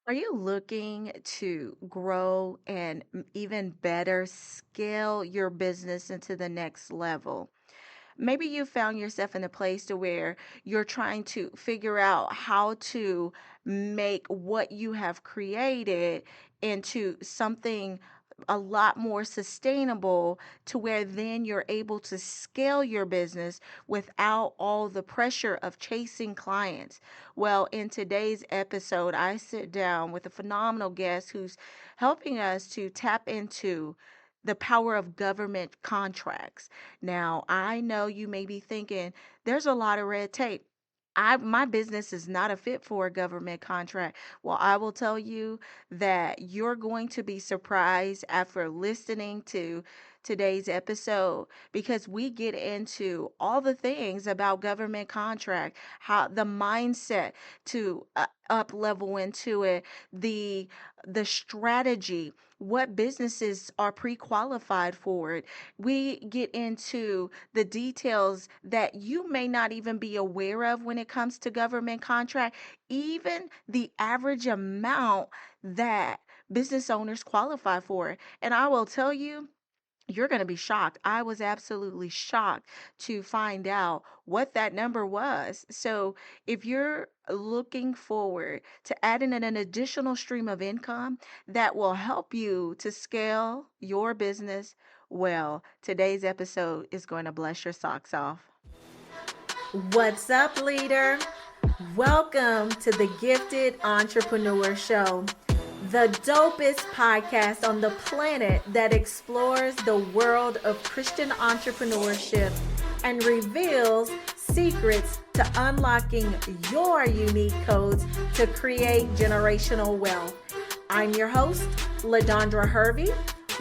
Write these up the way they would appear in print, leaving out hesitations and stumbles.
Are you looking to grow and even better scale your business into the next level? Maybe you found yourself in a place to where you're trying to figure out how to make what you have created into something a lot more sustainable to where then you're able to scale your business without all the pressure of chasing clients. Well, in today's episode, I sit down with a phenomenal guest who's helping us to tap into the power of government contracts. Now, I know you may be thinking there's a lot of red tape. My business is not a fit for a government contract. Well, I will tell you that you're going to be surprised after listening to today's episode because we get into all the things about government contract, how the mindset to up level into it, the the strategy, what businesses are pre-qualified for it. We get into the details that you may not even be aware of when it comes to government contract, even the average amount that business owners qualify for. And I will tell you, you're going to be shocked. I was absolutely shocked to find out what that number was. So, if you're looking forward to adding an additional stream of income that will help you to scale your business, well, today's episode is going to bless your socks off. What's up, leader? Welcome to the Gifted Entrepreneur Show, the dopest podcast on the planet that explores the world of Christian entrepreneurship and reveals secrets to unlocking your unique codes to create generational wealth. I'm your host, LaDondra Hervey,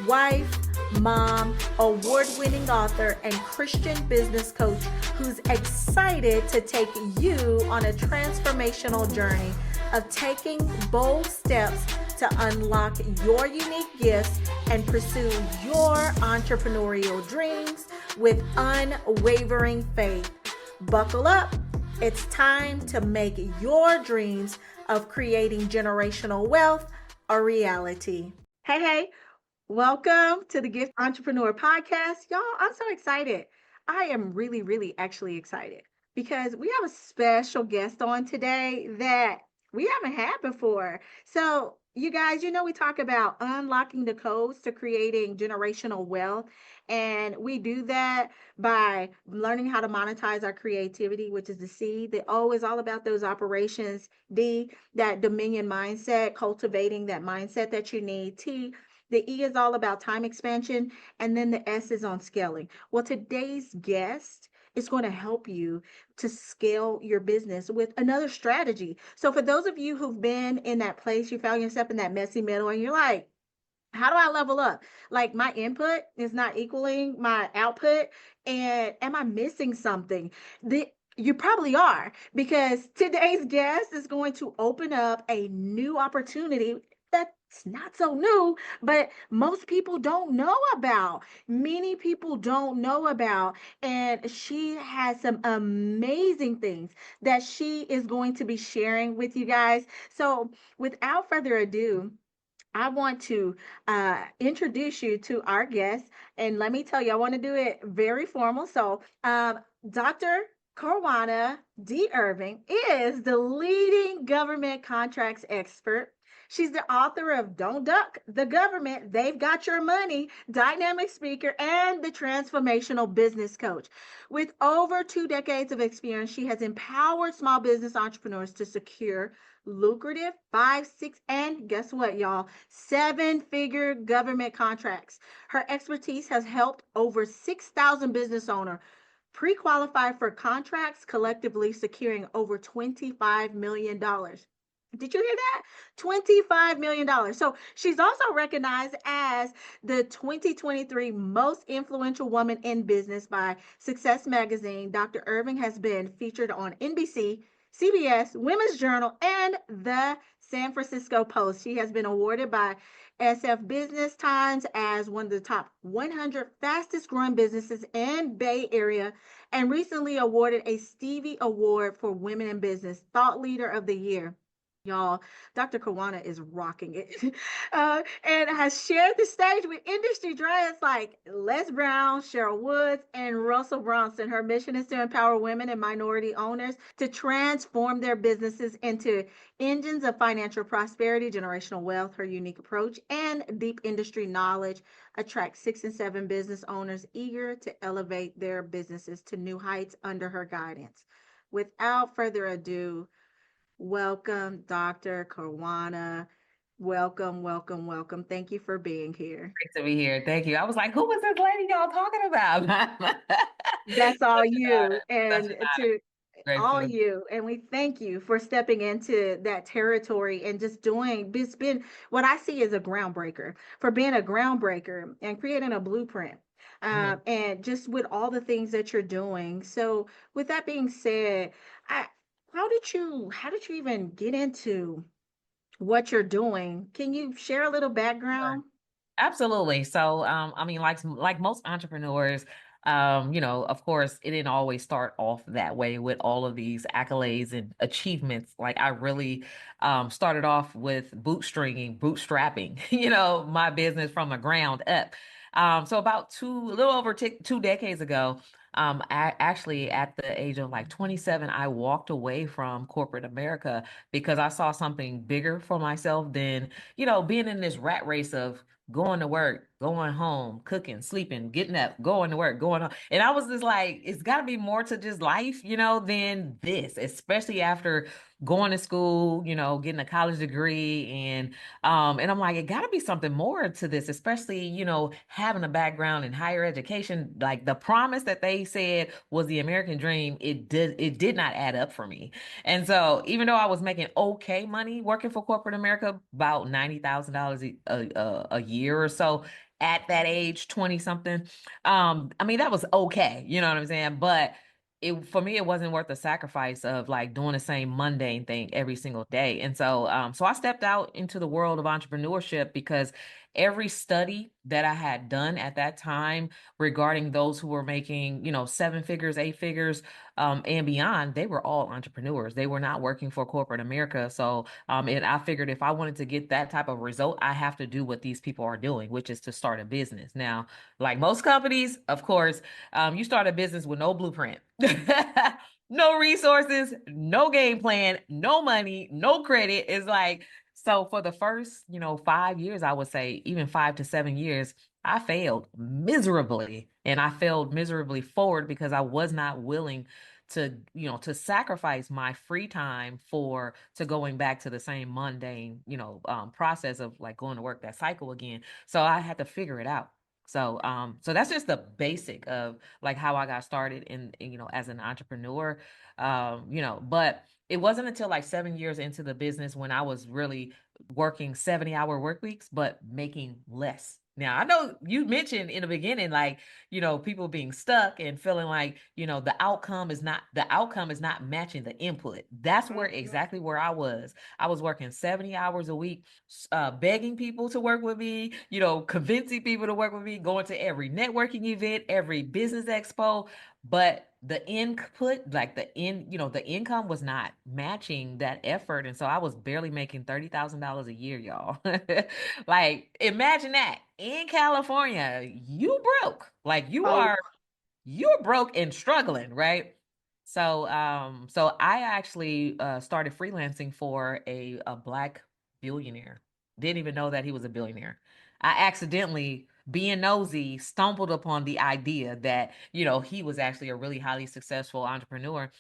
wife, mom, award winning author, and Christian business coach who's excited to take you on a transformational journey of taking bold steps to unlock your unique gifts and pursue your entrepreneurial dreams with unwavering faith. Buckle up. It's time to make your dreams of creating generational wealth a reality. Hey, welcome to the Gift Entrepreneur Podcast. Y'all, I'm so excited. I am really, really actually excited because we have a special guest on today that we haven't had before. So, you guys, we talk about unlocking the codes to creating generational wealth. And we do that by learning how to monetize our creativity, which is the C. The O is all about those operations. D, that dominion mindset, cultivating that mindset that you need. T, the E is all about time expansion, and then the S is on scaling. Well, today's guest is going to help you to scale your business with another strategy. So, for those of you who've been in that place, you found yourself in that messy middle, and you're like, how do I level up? Like my input is not equaling my output, and am I missing something? You probably are because today's guest is going to open up a new opportunity that's not so new, but most people don't know about. Many people don't know about. And she has some amazing things that she is going to be sharing with you guys. So, without further ado, I want to introduce you to our guest. And let me tell you, I want to do it very formal. So, Dr. Karwanna D. Irving is the leading government contracts expert. She's the author of Don't Duck the Government, They've Got Your Money, dynamic speaker, and the transformational business coach. With over 2 decades of experience, she has empowered small business entrepreneurs to secure lucrative five, six, and guess what, y'all? Seven-figure government contracts. Her expertise has helped over 6,000 business owners pre-qualify for contracts, collectively securing over $25 million. Did you hear that? $25 million. So she's also recognized as the 2023 most influential woman in business by Success Magazine. Dr. Irving has been featured on NBC, CBS, Women's Journal, and the San Francisco Post. She has been awarded by SF Business Times as one of the top 100 fastest growing businesses in Bay Area and recently awarded a Stevie Award for Women in Business, Thought Leader of the Year. Y'all, Dr. Karwanna is rocking it and has shared the stage with industry giants like Les Brown, Cheryl Woods, and Russell Brunson. Her mission is to empower women and minority owners to transform their businesses into engines of financial prosperity, generational wealth. Her unique approach and deep industry knowledge attract 6 and 7 business owners eager to elevate their businesses to new heights under her guidance. Without further ado, welcome, Dr. Karwana. Welcome, welcome, welcome. Thank you for being here. Great to be here. Thank you. I was like, who was this lady y'all talking about? That's all Such an you honor. Such and an honor. to all Grateful. you. And we thank you for stepping into that territory and just doing it's been what I see as a groundbreaker for being a groundbreaker and creating a blueprint. Mhm. And just with all the things that you're doing. So with that being said, I how did you even get into what you're doing? Can you share a little Sure. background? Absolutely. So, I mean, like most entrepreneurs, of course, it didn't always start off that way with all of these accolades and achievements. Like I really started off with bootstrapping, my business from the ground up. So about a little over 2 decades ago, actually at the age of like 27, I walked away from corporate America because I saw something bigger for myself than, being in this rat race of going to work, going home, cooking, sleeping, getting up, going to work, going on. And I was just like, it's got to be more to just life, than this, especially after going to school, getting a college degree and I'm like, it got to be something more to this, especially, having a background in higher education. Like the promise that they said was the American dream, it did not add up for me. And so, even though I was making okay money working for corporate America, about $90,000 a year or so at that age, 20 something, I mean, that was okay, you know what I'm saying? But for me, it wasn't worth the sacrifice of like doing the same mundane thing every single day. And so I stepped out into the world of entrepreneurship because every study that I had done at that time regarding those who were making, 7 figures, 8 figures, and beyond, they were all entrepreneurs. They were not working for corporate America. So, and I figured if I wanted to get that type of result, I have to do what these people are doing, which is to start a business. Now, like most companies, of course, you start a business with no blueprint. No resources, no game plan, no money, no credit. It's like, so for the first, 5 years, I would say, even 5 to 7 years, I failed miserably. And I failed miserably forward because I was not willing to sacrifice my free time to going back to the same mundane, process of like going to work, that cycle again. So I had to figure it out. So that's just the basic of like how I got started as an entrepreneur. But it wasn't until like 7 years into the business when I was really working 70-hour work weeks, but making less. Now, I know you mentioned in the beginning, like, people being stuck and feeling like, the outcome is not matching the input. That's where exactly where I was. I was working 70 hours a week, begging people to work with me, convincing people to work with me, going to every networking event, every business expo, but the input, like the income was not matching that effort. And so I was barely making $30,000 a year, y'all. Like, imagine that in California, you broke. Like Oh, you're broke and struggling, right? So I actually started freelancing for a black billionaire. Didn't even know that he was a billionaire. I accidentally, being nosy, stumbled upon the idea that, he was actually a really highly successful entrepreneur.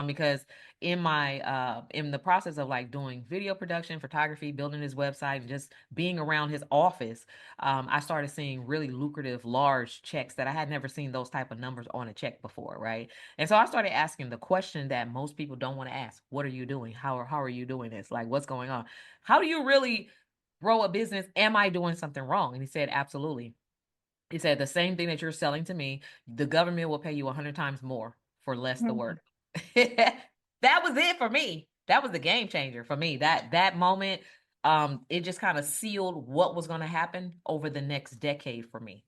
Because in the process of like doing video production, photography, building his website, and just being around his office, I started seeing really lucrative, large checks that I had never seen those type of numbers on a check before, right? And so I started asking the question that most people don't want to ask: What are you doing? How are you doing this? Like, what's going on? How do you really grow a business? Am I doing something wrong? And he said, absolutely. He said, the same thing that you're selling to me, the government will pay you 100 times more for less the work. That was it for me. That was the game changer for me. That moment, it just kind of sealed what was going to happen over the next decade for me.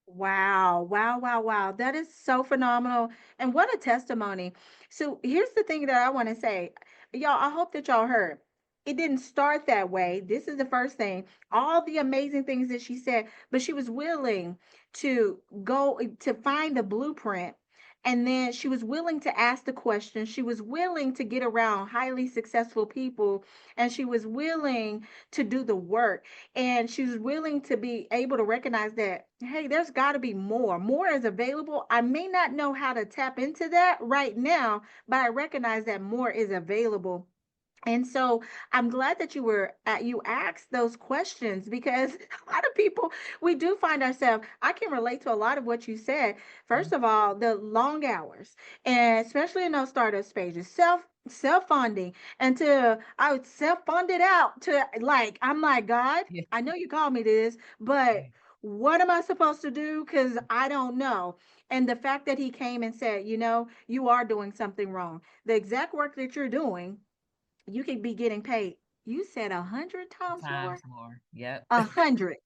wow, wow, wow, wow. That is so phenomenal. And what a testimony. So here's the thing that I want to say. y'all, I hope that y'all heard. It didn't start that way. This is the first thing. All the amazing things that she said, but she was willing to go to find the blueprint. And then she was willing to ask the questions. She was willing to get around highly successful people. And she was willing to do the work. And she was willing to be able to recognize that, hey, there's got to be more. More is available. I may not know how to tap into that right now, but I recognize that more is available. And so I'm glad that you asked those questions, because a lot of people, we do find ourselves, I can relate to a lot of what you said. First of all, the long hours, and especially in those startup stages, self funding, and to I would self fund it out to, like, I'm like, God, Yeah. I know you called me this, but Yeah. what am I supposed to do? Because I don't know. And the fact that he came and said, you are doing something wrong. The exact work that you're doing, you could be getting paid. You said 100 times more? Times more. Yep. 100.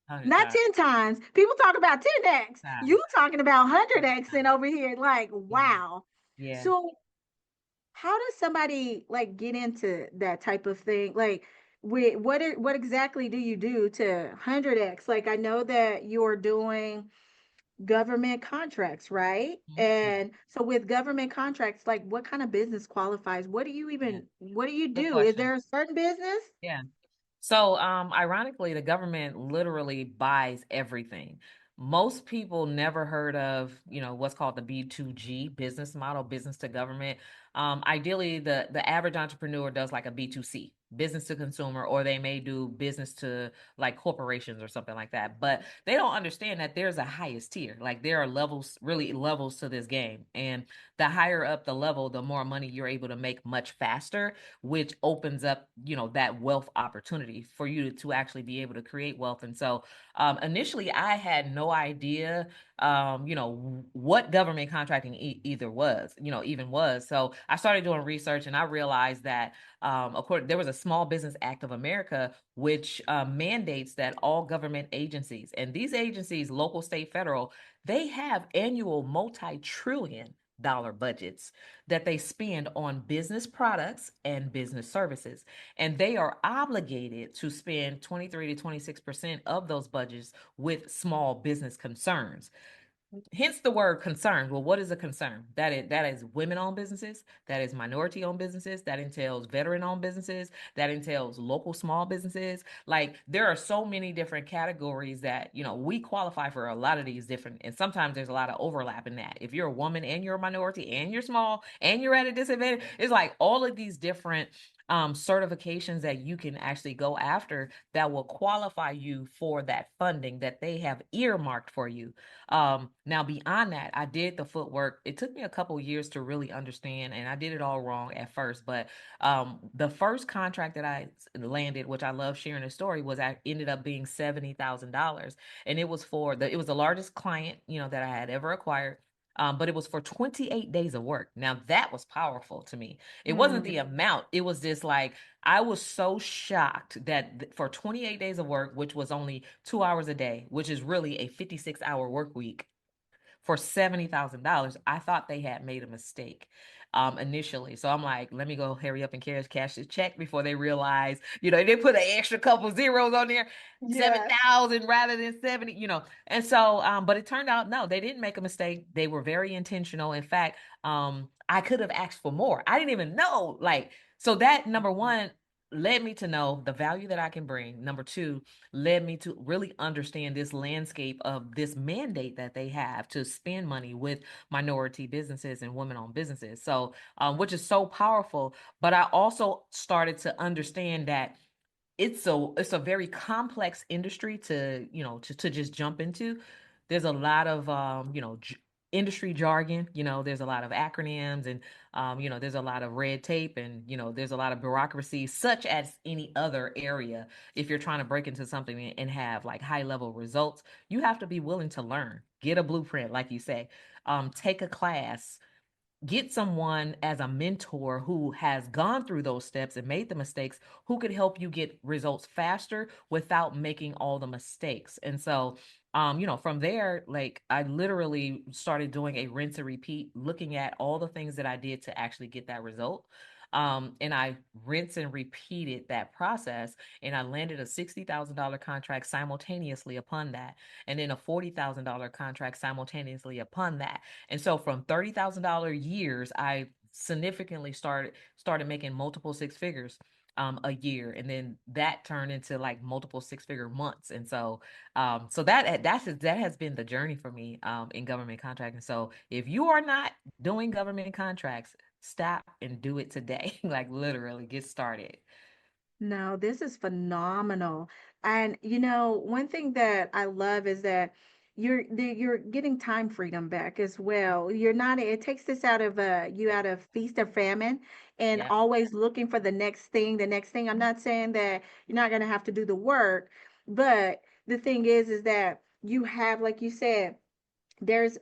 100 Not times. 10 times. People talk about 10x. You Times. talking about 100 100x and times. over here, like, Yeah. wow. Yeah. So how does somebody like get into that type of thing? Like, what exactly do you do to 100x? Like, I know that you're doing government contracts, right? Mhm. Yeah. And so with government contracts, like, what kind of business qualifies? Yeah. What do you Good do? Is question. there a certain business? Yeah. So, ironically, the government literally buys everything. Most people never heard of, what's called the B2G business model, business to government. Ideally, the average entrepreneur does like a B2C, business to consumer, or they may do business to like corporations or something like that. But they don't understand that there's a highest tier. Like there are levels, really levels to this game. And the higher up the level, the more money you're able to make much faster, which opens up, that wealth opportunity for you to actually be able to create wealth. And so initially I had no idea, what government contracting either was, even was. So I started doing research and I realized that there was a Small Business Act of America, which mandates that all government agencies, and these agencies, local, state, federal, they have annual multi-trillion dollar budgets that they spend on business products and business services. And they are obligated to spend 23 to 26% of those budgets with small business concerns. Hence the word concern. Well, what is a concern? That is women-owned businesses, that is minority-owned businesses, that entails veteran-owned businesses, that entails local small businesses. Like there are so many different categories that, we qualify for a lot of these different, and sometimes there's a lot of overlap in that. If you're a woman and you're a minority and you're small and you're at a disadvantage, it's like all of these different certifications that you can actually go after that will qualify you for that funding that they have earmarked for you. Now beyond that, I did the footwork. It took me a couple years to really understand, and I did it all wrong at first. But the first contract that I landed, which I love sharing the story, was I ended up being $70,000, and it was the largest client that I had ever acquired. But it was for 28 days of work. Now that was powerful to me. It wasn't the Mm. amount. It was just like I was so shocked that for 28 days of work, which was only 2 hours a day, which is really a 56-hour work week, for $70,000, I thought they had made a mistake initially. So I'm like, let me go hurry up and cash this check before they realize, they put an extra couple zeros on there, Yes. 7,000 rather than 70, And so, but it turned out, no, they didn't make a mistake. They were very intentional. In fact, I could have asked for more. I didn't even know, like, so that number one led me to know the value that I can bring. Number two, led me to really understand this landscape of this mandate that they have to spend money with minority businesses and women-owned businesses. So, which is so powerful. But I also started to understand that it's a very complex industry to to just jump into. There's a lot of industry jargon. There's a lot of acronyms, and there's a lot of red tape, and there's a lot of bureaucracy, such as any other area. If you're trying to break into something and have like high level results, you have to be willing to learn, get a blueprint, like you say, take a class, get someone as a mentor who has gone through those steps and made the mistakes, who could help you get results faster without making all the mistakes. And so from there, like I literally started doing a rinse and repeat, looking at all the things that I did to actually get that result. And I rinse and repeated that process, and I landed a $60,000 contract simultaneously upon that, and then a $40,000 contract simultaneously upon that. And so from $30,000 years, I significantly started making multiple six figures a year, and then that turned into like multiple six-figure months. And so so that has been the journey for me in government contracting. So if you are not doing government contracts, stop and do it today. Like literally get started. No, this is phenomenal. And you know, one thing that I love is that you're getting time freedom back as well. You're not, it takes this out of you out of feast or famine and Yeah. always looking for the next thing, the next thing. I'm not saying that you're not going to have to do the work, but the thing is that you have, like you said, there's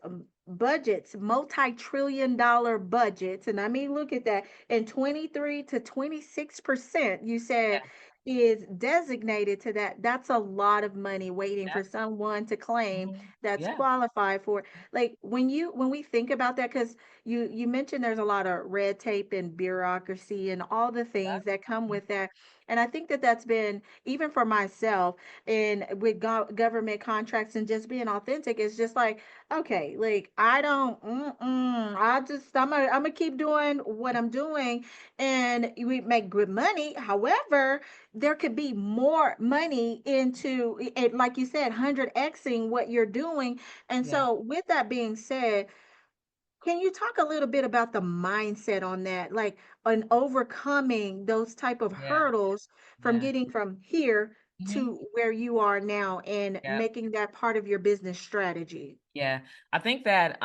budgets, multi-trillion dollar budgets, and I mean, look at that. And 23 to 26%, you said, Yeah. is designated to that. That's a lot of money waiting Yeah. for someone to claim Mhm. that's Yeah. qualified for. Like when we think about that, because you mentioned there's a lot of red tape and bureaucracy and all the Yeah. things that come with that. And I think that that's been, even for myself, and with government contracts and just being authentic, it's just like, okay, like I don't, I'm gonna keep doing what I'm doing, and we make good money. However, there could be more money into it, like you said, 100xing what you're doing. And Yeah. so, with that being said, can you talk a little bit about the mindset on that, like on overcoming those type of Yeah. hurdles from Yeah. getting from here Mhm. to where you are now and Yeah. making that part of your business strategy? Yeah, I think that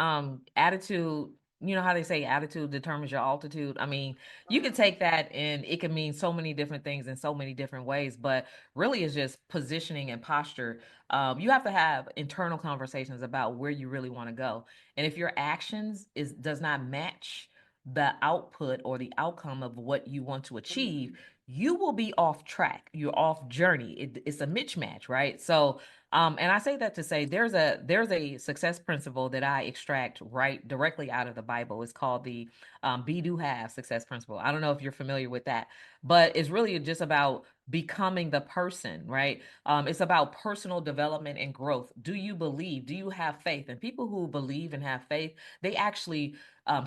attitude, you know how they say attitude determines your altitude. I mean, you can take that and it can mean so many different things in so many different ways, but really it's just positioning and posture. You have to have internal conversations about where you really want to go. And if your actions is does not match the output or the outcome of what you want to achieve, you will be off track. You're off journey. It's a mismatch, right? So and I say that to say there's a success principle that I extract right directly out of the Bible. It's called the be do have success principle. I don't know if you're familiar with that, but it's really just about becoming the person, right? It's about personal development and growth. Do you believe? Do you have faith? And people who believe and have faith, they actually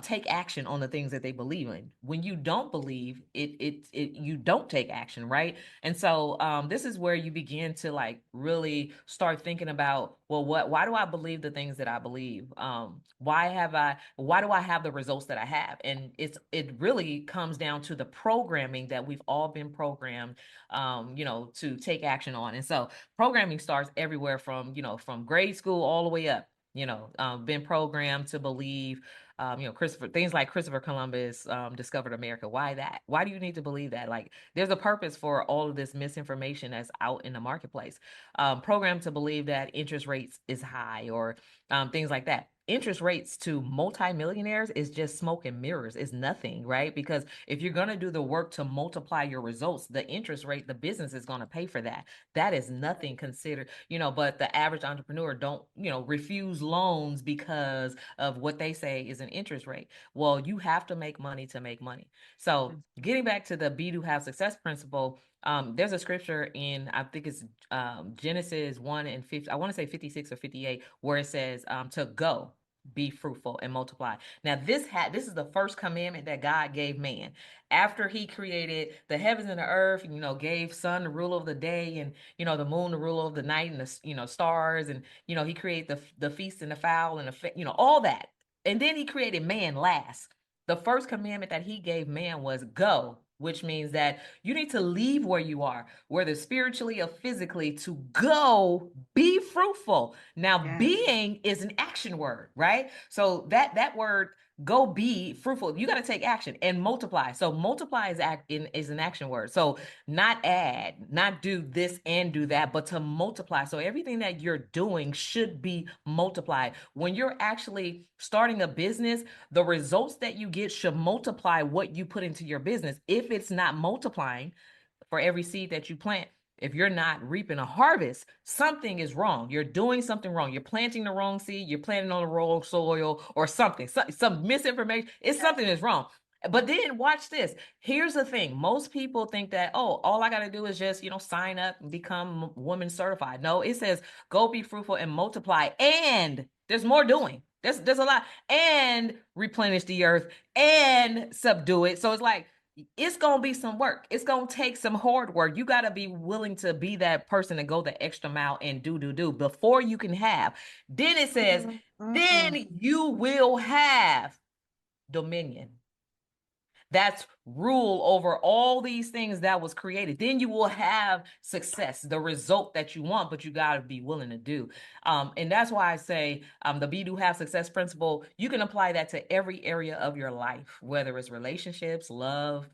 take action on the things that they believe in. When you don't believe, you don't take action, right? And so this is where you begin to like really start thinking about, well, why do I believe the things that I believe? Why do I have the results that I have? And it really comes down to the programming that we've all been programmed, to take action on. And so programming starts everywhere from, from grade school all the way up. Been programmed to believe Christopher, things like Christopher Columbus discovered America. Why that? Why do you need to believe that? Like, there's a purpose for all of this misinformation that's out in the marketplace. Programmed to believe that interest rates is high or things like that. Interest rates to multimillionaires is just smoke and mirrors. It's nothing, right? Because if you're going to do the work to multiply your results, the interest rate, the business is going to pay for that. That is nothing considered, but the average entrepreneur don't, refuse loans because of what they say is an interest rate. Well, you have to make money to make money. So getting back to the be do have success principle, there's a scripture in, I think it's Genesis 1 and 50, I want to say 56 or 58, where it says to go, be fruitful and multiply. Now this is the first commandment that God gave man after he created the heavens and the earth, gave sun the rule of the day, and the moon the rule of the night, and the stars, and he created the feast and the fowl and all that. And then he created man last. The first commandment that he gave man was go, which means that you need to leave where you are, whether spiritually or physically, to go be fruitful. Now, Yes. being is an action word, right? So that word go be fruitful. You got to take action and multiply. So multiply is an action word. So not add, not do this and do that, but to multiply. So everything that you're doing should be multiplied. When you're actually starting a business, the results that you get should multiply what you put into your business. If it's not multiplying for every seed that you plant, if you're not reaping a harvest, something is wrong. You're doing something wrong. You're planting the wrong seed. You're planting on the wrong soil or something. Some misinformation. It's something that's wrong. But then watch this. Here's the thing. Most people think that, oh, all I got to do is just, sign up and become woman certified. No, it says go be fruitful and multiply. And there's more doing. There's a lot. And replenish the earth and subdue it. So it's like it's gonna be some work. It's gonna take some hard work. You gotta be willing to be that person and go the extra mile and do before you can have. Then it says, Mm-mm. then you will have dominion. That's rule over all these things that was created. Then you will have success, the result that you want, but you got to be willing to do. And that's why I say the be do have success principle. You can apply that to every area of your life, whether it's relationships, love,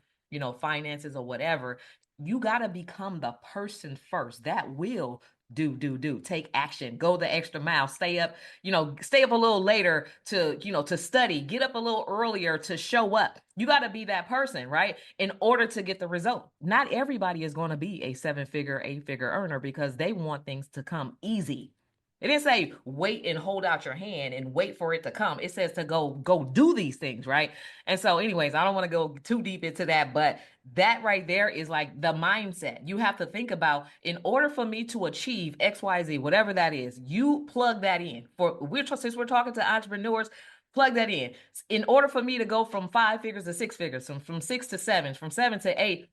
finances, or whatever. You got to become the person first that will do take action, go the extra mile, stay up a little later to study, get up a little earlier to show up. You got to be that person, right? In order to get the result. Not everybody is going to be a 7-figure, 8-figure earner because they want things to come easy. It didn't say wait and hold out your hand and wait for it to come. It says to go do these things, right? And so, anyways, I don't want to go too deep into that, but that right there is like the mindset. You have to think about, in order for me to achieve XYZ, whatever that is, you plug that in. Since we're talking to entrepreneurs, plug that in. In order for me to go from 5 figures to 6 figures, from 6 to 7, from 7 to 8,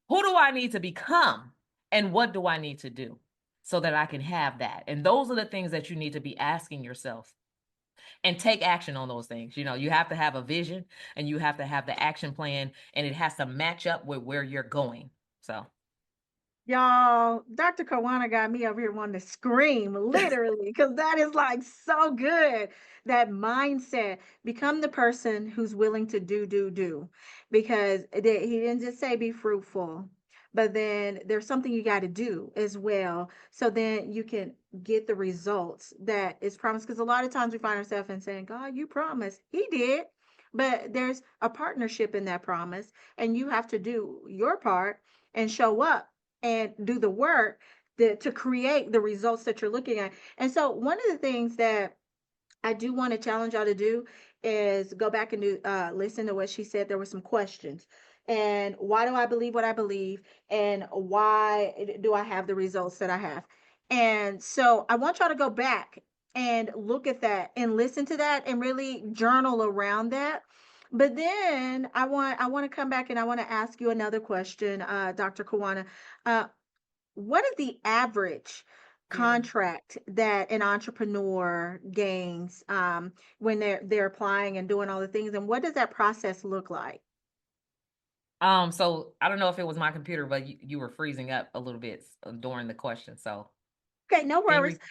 who do I need to become? And what do I need to do so that I can have that? And those are the things that you need to be asking yourself and take action on those things. You have to have a vision and you have to have the action plan, and it has to match up with where you're going. So, Y'all, Dr. Karwanna got me over here wanting to scream, literally, because that is like so good. That mindset, become the person who's willing to do. Because he didn't just say be fruitful, but then there's something you got to do as well. So then you can get the results that is promised. Because a lot of times we find ourselves in saying, God, you promised. He did. But there's a partnership in that promise, and you have to do your part and show up and do the work to create the results that you're looking at. And so, one of the things that I do want to challenge y'all to do is go back and listen to what she said. There were some questions. And why do I believe what I believe? And why do I have the results that I have? And so I want y'all to go back and look at that and listen to that and really journal around that. But then I want to come back and I want to ask you another question, Dr. Kawana. Uh, what is the average yeah. contract that an entrepreneur gains when they're applying and doing all the things, and what does that process look like? So I don't know if it was my computer, but you were freezing up a little bit during the question. So Okay, no can you worries. repeat?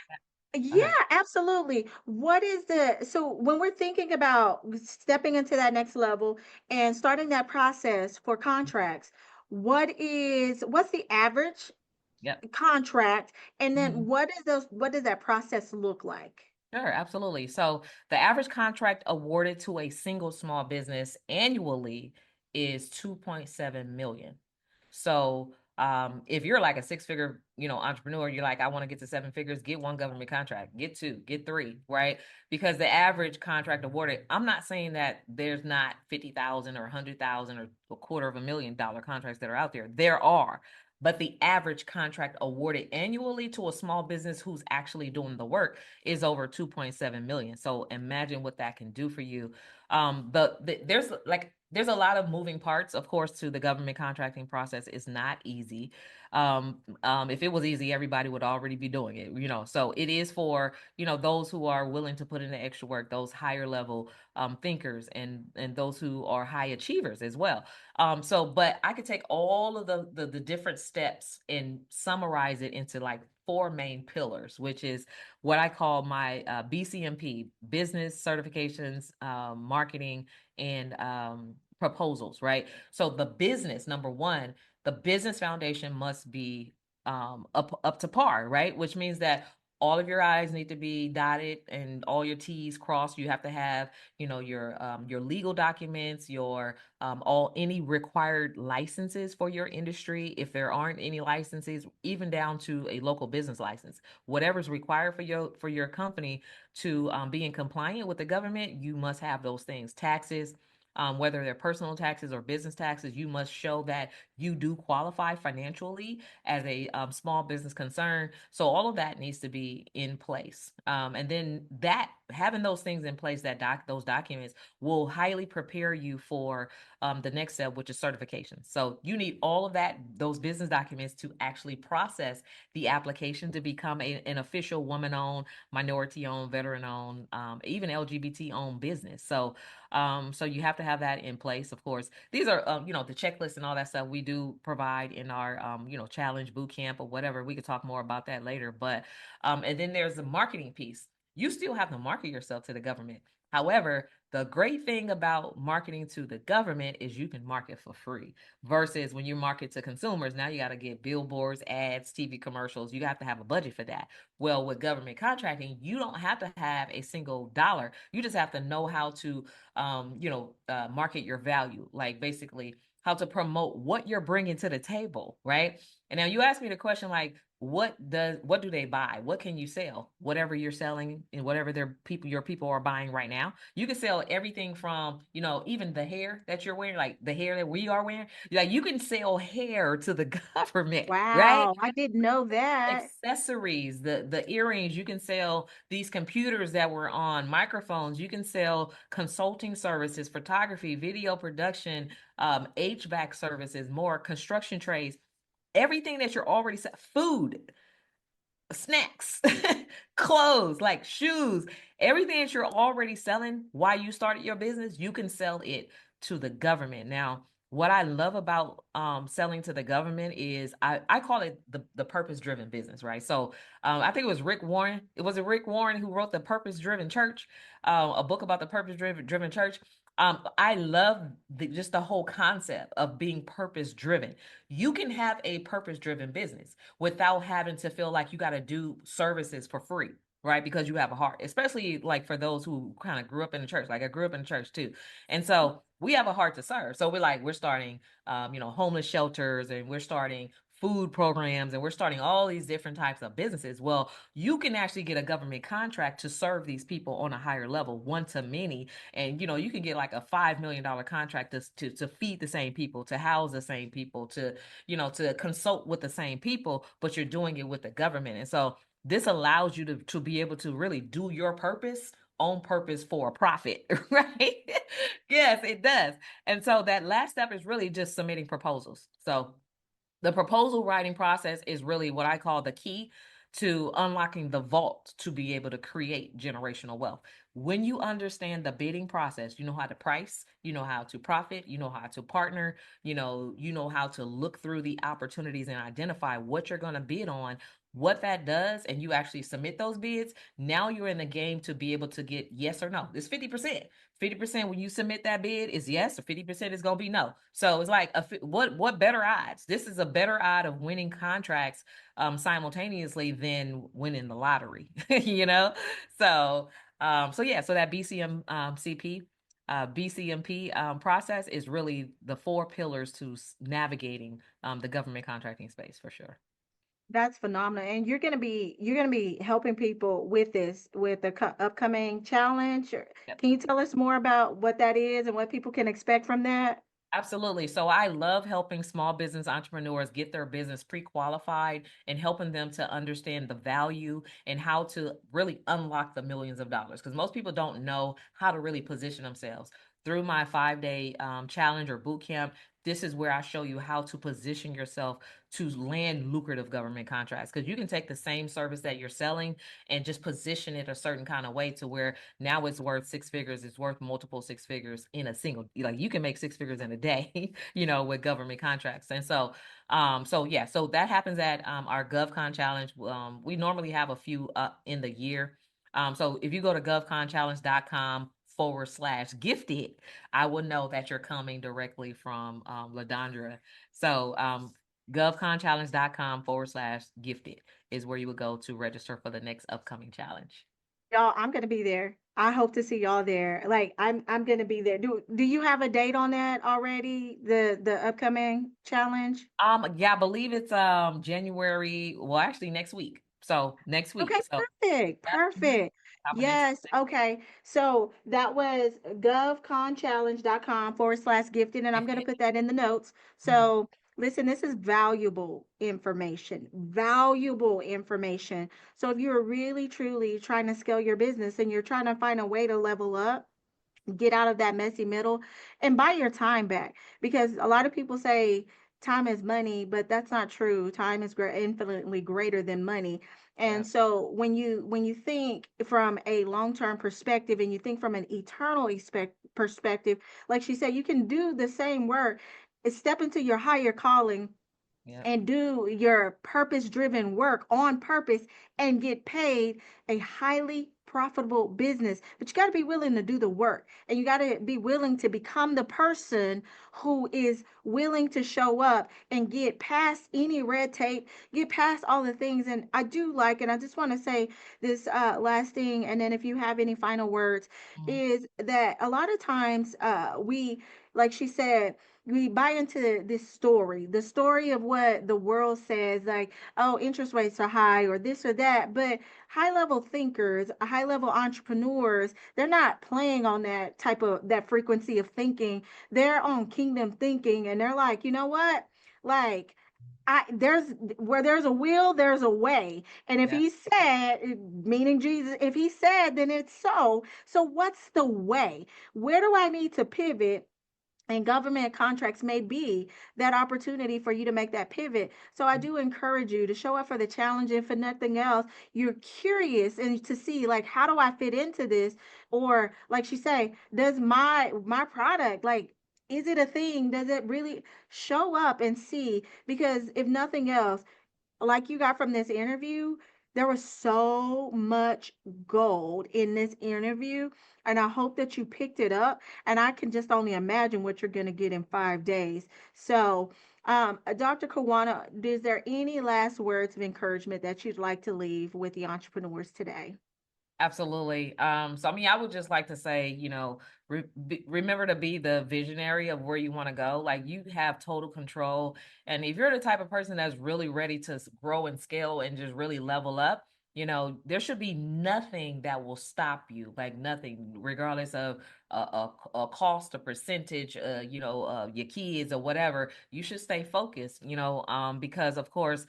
Yeah, Okay. absolutely. What is so when we're thinking about stepping into that next level and starting that process for contracts, what's the average Yep. contract, and then Mhm. what does that process look like? Sure, absolutely. So the average contract awarded to a single small business annually is 2.7 million. So if you're like a 6-figure, entrepreneur, you're like, I want to get to 7 figures, get one government contract, get two, get three, right? Because the average contract awarded, I'm not saying that there's not 50,000 or 100,000 or $250,000 contracts that are out there. There are. But the average contract awarded annually to a small business who's actually doing the work is over 2.7 million. So imagine what that can do for you. There's a lot of moving parts, of course, to the government contracting process. It's not easy. If it was easy, everybody would already be doing it. So it is for, those who are willing to put in the extra work, those higher level thinkers, and those who are high achievers as well. But I could take all of the different steps and summarize it into like four main pillars, which is what I call my BCMP, business certifications, marketing, and proposals, right? So the business, number one, the business foundation must be up to par, right? Which means that all of your I's need to be dotted and all your T's crossed. You have to have, your legal documents, your all any required licenses for your industry. If there aren't any licenses, even down to a local business license, whatever's required for your company to be in compliant with the government, you must have those things. Taxes, whether they're personal taxes or business taxes. You must show that you do qualify financially as a small business concern. So all of that needs to be in place. And then that having those things in place, those documents will highly prepare you for the next step, which is certification. So you need all of that, those business documents to actually process the application to become an official woman-owned, minority-owned, veteran-owned, even LGBT-owned business. So you have to have that in place. Of course, these are the checklist and all that stuff we do provide in our challenge boot camp or whatever. We could talk more about that later. But and then there's the marketing piece. You still have to market yourself to the government. However, the great thing about marketing to the government is you can market for free versus when you market to consumers, now you got to get billboards, ads, TV commercials. You have to have a budget for that. Well, with government contracting, you don't have to have a single dollar. You just have to know how to, market your value, like basically how to promote what you're bringing to the table, right? And now you asked me the question like, what do they buy? What can you sell? Whatever you're selling and whatever your people are buying right now. You can sell everything from, even the hair that you're wearing, like the hair that we are wearing. Like you can sell hair to the government, right? Wow, I didn't know that. Accessories, the earrings, you can sell these computers that were on, microphones, you can sell consulting services, photography, video production, HVAC services, more construction trades, everything that you're already food, snacks, clothes, like shoes, everything that you're already selling while you started your business, you can sell it to the government. Now, what I love about selling to the government is I call it the purpose driven business, right? So I think it was Rick Warren. It was Rick Warren who wrote the Purpose Driven Church, a book about the purpose driven church. I love just the whole concept of being purpose driven. You can have a purpose driven business without having to feel like you got to do services for free, right? Because you have a heart, especially like for those who kind of grew up in the church. Like I grew up in the church too. And so we have a heart to serve. So we're starting, homeless shelters, and we're starting food programs, and we're starting all these different types of businesses. Well, you can actually get a government contract to serve these people on a higher level, one to many. And, you can get like a $5 million contract to feed the same people, to house the same people, to consult with the same people, but you're doing it with the government. And so this allows you to be able to really do your purpose on purpose for a profit, right? Yes, it does. And so that last step is really just submitting proposals. So the proposal writing process is really what I call the key to unlocking the vault to be able to create generational wealth. When you understand the bidding process, you know how to price, you know how to profit, you know how to partner, you know how to look through the opportunities and identify what you're going to bid on, what that does, and you actually submit those bids. Now you're in the game to be able to get yes or no. It's 50%. 50% when you submit that bid is yes, or 50% is going to be no. So it's like what better odds? This is a better odd of winning contracts simultaneously than winning the lottery, you know? So so that BCMP process is really the four pillars to navigating the government contracting space for sure. That's phenomenal. And you're gonna be helping people with this with the upcoming challenge. Yep. Can you tell us more about what that is and what people can expect from that? Absolutely. So I love helping small business entrepreneurs get their business pre-qualified and helping them to understand the value and how to really unlock the millions of dollars. Because most people don't know how to really position themselves. Through my 5-day challenge or boot camp, this is where I show you how to position yourself to land lucrative government contracts. Because you can take the same service that you're selling and just position it a certain kind of way to where now it's worth 6 figures, it's worth multiple 6 figures in a single, like you can make 6 figures in a day, with government contracts. And so that happens at our GovCon challenge. We normally have a few up in the year. So if you go to govconchallenge.com/gifted, I will know that you're coming directly from LaDondra. So govconchallenge.com/gifted is where you would go to register for the next upcoming challenge. Y'all, I'm gonna be there. I hope to see y'all there. Like I'm gonna be there. Do you have a date on that already? The upcoming challenge? Yeah, I believe it's January, well, actually next week. So next week. Okay, So perfect. yep. Mhm. Perfect. confidence. Yes. Okay. So that was govconchallenge.com/gifted. And I'm going to Gifted. put that in the notes. Mhm. So listen, this is valuable information. Valuable information. So if you're really, truly trying to scale your business and you're trying to find a way to level up, get out of that messy middle and buy your time back, because a lot of people say time is money, but that's not true. Time is infinitely greater than money. And Yeah. so when you think from a long-term perspective and you think from an eternal perspective, like she said, you can do the same work, step into your higher calling Yeah. and do your purpose driven work on purpose and get paid a highly profitable business. But you got to be willing to do the work, and you got to be willing to become the person who is willing to show up and get past any red tape, get past all the things. And I do like, and I just want to say this last thing, and then if you have any final words, Mhm. is that a lot of times we, like she said, we buy into this story, the story of what the world says, like, oh, interest rates are high or this or that. But high level thinkers, high level entrepreneurs, they're not playing on that frequency of thinking. They're on kingdom thinking, and they're like, you know what? Like, there's where there's a will, there's a way. And if Yeah. he said, meaning Jesus, if he said, then it's so. So what's the way? Where do I need to pivot? And government contracts may be that opportunity for you to make that pivot. So I do encourage you to show up for the challenge. And for nothing else, you're curious and to see, like, how do I fit into this? Or like she say, does my product, like, is it a thing? Does it really show up and see? Because if nothing else, like you got from this interview, there was so much gold in this interview. And I hope that you picked it up. And I can just only imagine what you're going to get in 5 days. So, Dr. Kawana, is there any last words of encouragement that you'd like to leave with the entrepreneurs today? Absolutely. So I mean, I would just like to say, remember to be the visionary of where you want to go. Like you have total control. And if you're the type of person that's really ready to grow and scale and just really level up, there should be nothing that will stop you, like nothing, regardless of a cost, a percentage, your kids or whatever. You should stay focused, because of course,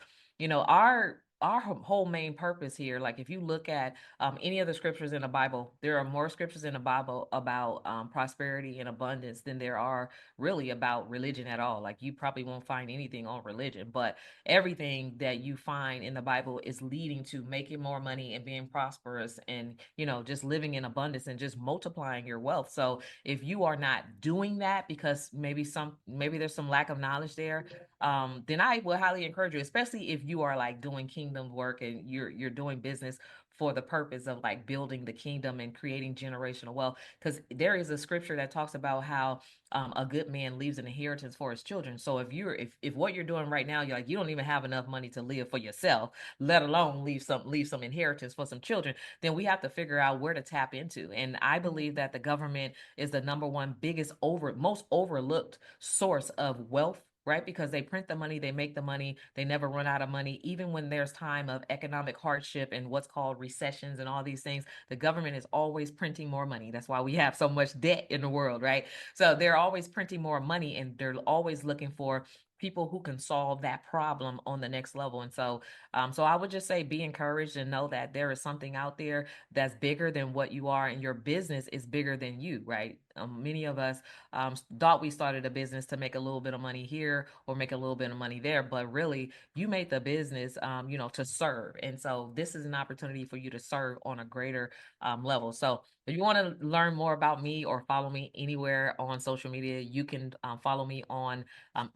our whole main purpose here, like if you look at any of the scriptures in the Bible, there are more scriptures in the Bible about prosperity and abundance than there are really about religion at all. Like you probably won't find anything on religion, but everything that you find in the Bible is leading to making more money and being prosperous and, just living in abundance and just multiplying your wealth. So if you are not doing that because maybe there's some lack of knowledge there, then I would highly encourage you, especially if you are like doing kingdom work and you're doing business for the purpose of like building the kingdom and creating generational wealth. Because there is a scripture that talks about how a good man leaves an inheritance for his children. So if what you're doing right now, you're like you don't even have enough money to live for yourself, let alone leave some inheritance for some children, then we have to figure out where to tap into. And I believe that the government is the number one most overlooked source of wealth, right? Because they print the money, they make the money, they never run out of money. Even when there's time of economic hardship and what's called recessions and all these things, the government is always printing more money. That's why we have so much debt in the world, right? So they're always printing more money and they're always looking for people who can solve that problem on the next level. And so I would just say be encouraged and know that there is something out there that's bigger than what you are, and your business is bigger than you, right? Many of us thought we started a business to make a little bit of money here or make a little bit of money there, but really you made the business, to serve. And so this is an opportunity for you to serve on a greater level. So if you want to learn more about me or follow me anywhere on social media, you can follow me on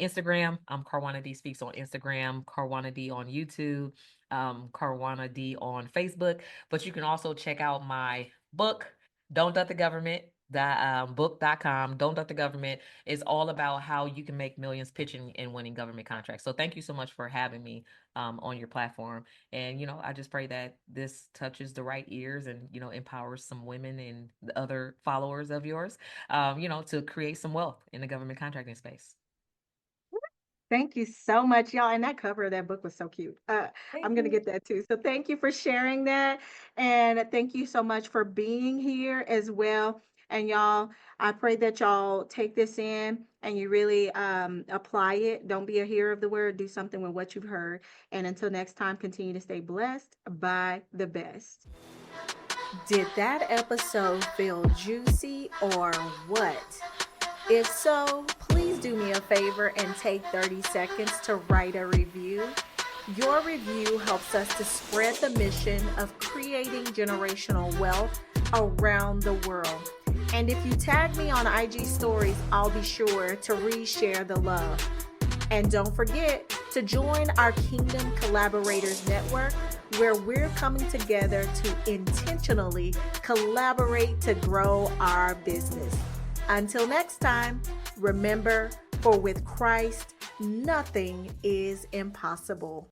Instagram. Karwanna D Speaks on Instagram, Karwanna D on YouTube, Karwanna D on Facebook. But you can also check out my book, Don't Duck the Government. Book.com. Don't Duck the Government is all about how you can make millions pitching and winning government contracts. So thank you so much for having me on your platform. And, I just pray that this touches the right ears and, empowers some women and the other followers of yours, to create some wealth in the government contracting space. Thank you so much, y'all. And that cover of that book was so cute. Thank I'm gonna you. get that too. So thank you for sharing that, and thank you so much for being here as well. And y'all, I pray that y'all take this in and you really apply it. Don't be a hearer of the word. Do something with what you've heard. And until next time, continue to stay blessed by the best. Did that episode feel juicy or what? If so, please do me a favor and take 30 seconds to write a review. Your review helps us to spread the mission of creating generational wealth around the world. And if you tag me on IG stories, I'll be sure to reshare the love. And don't forget to join our Kingdom Collaborators Network, where we're coming together to intentionally collaborate to grow our business. Until next time, remember, for with Christ, nothing is impossible.